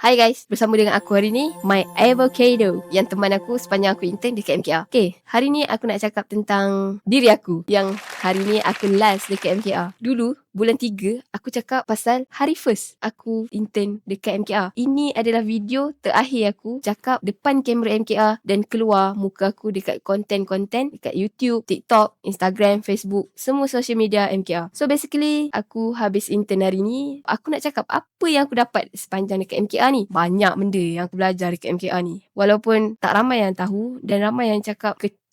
Hai guys, bersama dengan aku hari ni, My Avocado, yang teman aku sepanjang aku intern dekat MKR. Okay, hari ni aku nak cakap tentang diri aku, yang hari ni aku last dekat MKR. Dulu, bulan 3, aku cakap pasal hari first aku intern dekat MKR. Ini adalah video terakhir aku cakap depan kamera MKR dan keluar muka aku dekat konten-konten dekat YouTube, TikTok, Instagram, Facebook, semua social media MKR. So basically, aku habis intern hari ni, aku nak cakap apa yang aku dapat sepanjang dekat MKR ni. Banyak benda yang aku belajar dekat MKR ni. Walaupun tak ramai yang tahu dan ramai yang cakap kecil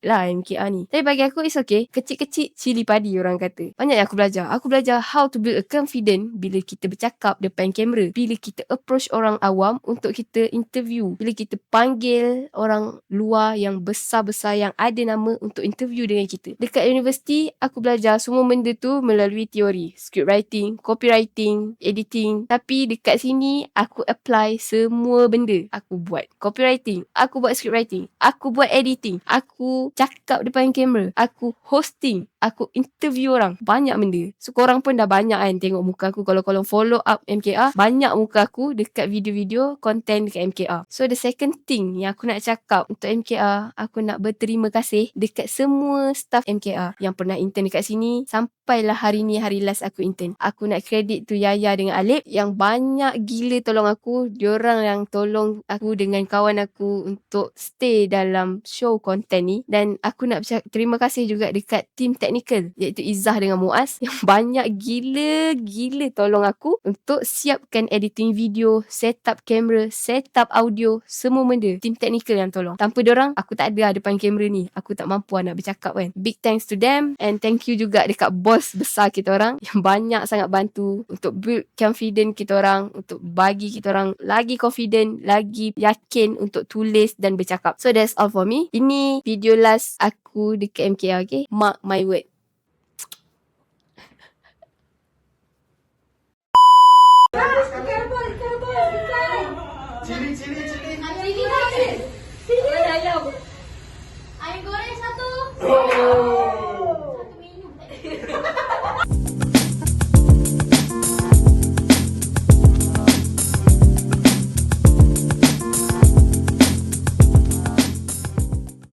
lah MKR ni. Tapi bagi aku it's okay. Kecil-kecil cili padi orang kata. Banyak yang aku belajar. Aku belajar how to build a confident bila kita bercakap depan kamera. Bila kita approach orang awam untuk kita interview. Bila kita panggil orang luar yang besar-besar yang ada nama untuk interview dengan kita. Dekat universiti aku belajar semua benda tu melalui teori. Script writing, copywriting, editing. Tapi dekat sini aku apply semua benda. Aku buat copywriting, aku buat script writing, aku buat editing, aku cakap depan kamera, aku hosting, aku interview orang. Banyak benda. So korang pun dah banyak kan tengok muka aku. Kalau korang follow up MKR, banyak muka aku dekat video-video konten dekat MKR. So the second thing yang aku nak cakap untuk MKR, aku nak berterima kasih dekat semua staff MKR yang pernah intern dekat sini sampailah hari ni hari last aku intern. Aku nak credit tu Yaya dengan Alip yang banyak gila tolong aku. Diorang yang tolong aku dengan kawan aku untuk stay dalam show konten ni. Dan aku nak terima kasih juga dekat tim technical iaitu Izzah dengan Muaz yang banyak gila tolong aku untuk siapkan editing video, set up kamera, set up audio, semua benda. Tim technical yang tolong. Tanpa diorang aku tak ada depan kamera ni. Aku tak mampu nak bercakap kan. Big thanks to them and thank you juga dekat bos besar kita orang yang banyak sangat bantu untuk build confident kita orang, untuk bagi kita orang lagi confident, lagi yakin untuk tulis dan bercakap. So that's all for me. Ini video last aku dekat MKR, okay? Mark my word. Cili. Ayam.